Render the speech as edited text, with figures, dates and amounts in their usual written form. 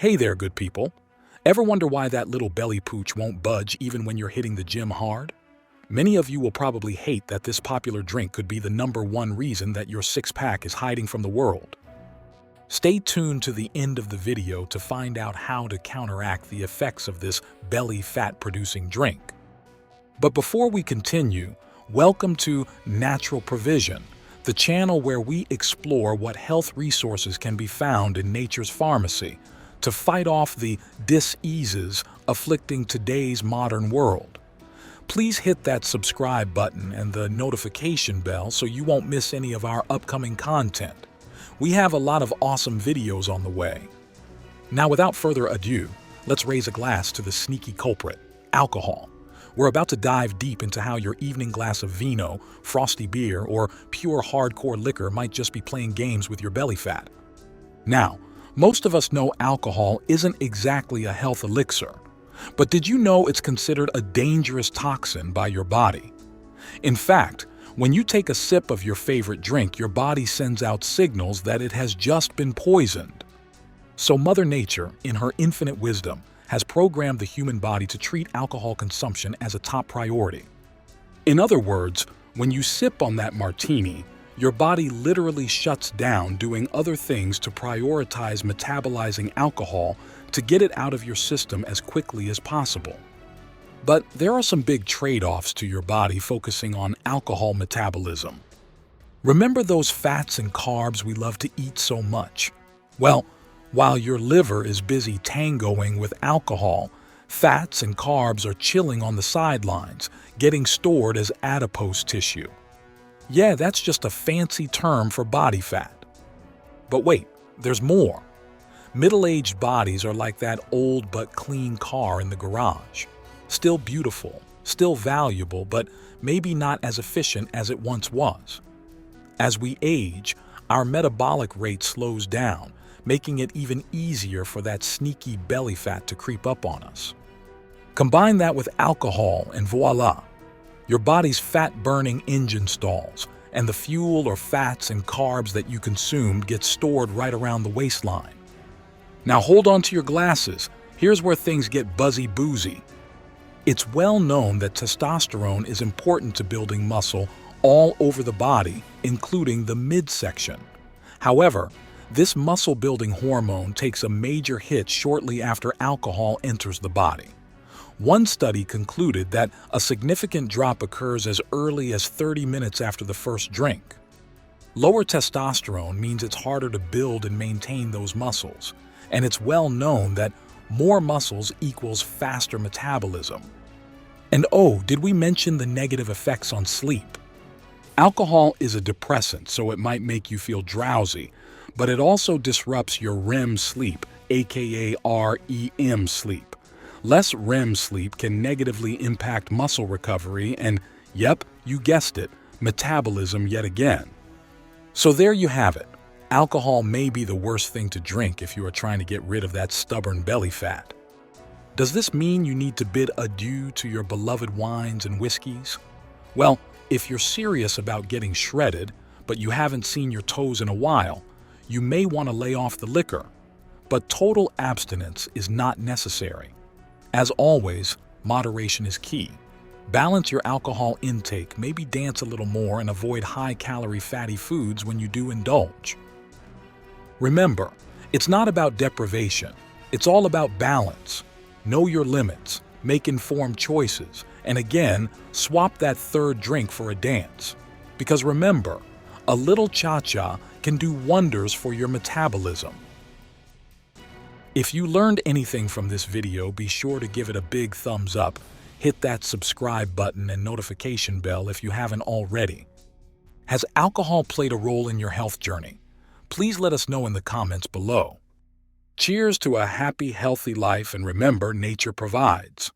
Hey there, good people. Ever wonder why that little belly pooch won't budge even when you're hitting the gym hard? Many of you will probably hate that this popular drink could be the #1 reason that your six-pack is hiding from the world. Stay tuned to the end of the video to find out how to counteract the effects of this belly fat-producing drink. But before we continue, welcome to Natural Provision, the channel where we explore what health resources can be found in nature's pharmacy to fight off the diseases afflicting today's modern world. Please hit that subscribe button and the notification bell so you won't miss any of our upcoming content. We have a lot of awesome videos on the way. Now, without further ado, let's raise a glass to the sneaky culprit, alcohol. We're about to dive deep into how your evening glass of vino, frosty beer, or pure hardcore liquor might just be playing games with your belly fat. Now, most of us know alcohol isn't exactly a health elixir, but did you know it's considered a dangerous toxin by your body? In fact, when you take a sip of your favorite drink, your body sends out signals that it has just been poisoned. So Mother Nature, in her infinite wisdom, has programmed the human body to treat alcohol consumption as a top priority. In other words, when you sip on that martini, your body literally shuts down doing other things to prioritize metabolizing alcohol to get it out of your system as quickly as possible. But there are some big trade-offs to your body focusing on alcohol metabolism. Remember those fats and carbs we love to eat so much? Well, while your liver is busy tangoing with alcohol, fats and carbs are chilling on the sidelines, getting stored as adipose tissue. Yeah, that's just a fancy term for body fat. But wait, there's more. Middle-aged bodies are like that old but clean car in the garage. Still beautiful, still valuable, but maybe not as efficient as it once was. As we age, our metabolic rate slows down, making it even easier for that sneaky belly fat to creep up on us. Combine that with alcohol and voila! Your body's fat-burning engine stalls, and the fuel or fats and carbs that you consumed get stored right around the waistline. Now hold on to your glasses. Here's where things get buzzy-boozy. It's well known that testosterone is important to building muscle all over the body, including the midsection. However, this muscle-building hormone takes a major hit shortly after alcohol enters the body. One study concluded that a significant drop occurs as early as 30 minutes after the first drink. Lower testosterone means it's harder to build and maintain those muscles, and it's well known that more muscles equals faster metabolism. And oh, did we mention the negative effects on sleep? Alcohol is a depressant, so it might make you feel drowsy, but it also disrupts your REM sleep, aka REM sleep. Less REM sleep can negatively impact muscle recovery and, yep, you guessed it, metabolism yet again. So there you have it. Alcohol may be the worst thing to drink if you are trying to get rid of that stubborn belly fat. Does this mean you need to bid adieu to your beloved wines and whiskeys? Well, if you're serious about getting shredded, but you haven't seen your toes in a while, you may want to lay off the liquor. But total abstinence is not necessary. As always, moderation is key. Balance your alcohol intake, maybe dance a little more and avoid high-calorie fatty foods when you do indulge. Remember, it's not about deprivation. It's all about balance. Know your limits, make informed choices, and again, swap that third drink for a dance. Because remember, a little cha-cha can do wonders for your metabolism. If you learned anything from this video, be sure to give it a big thumbs up, hit that subscribe button and notification bell if you haven't already. Has alcohol played a role in your health journey? Please let us know in the comments below. Cheers to a happy, healthy life, and remember, nature provides.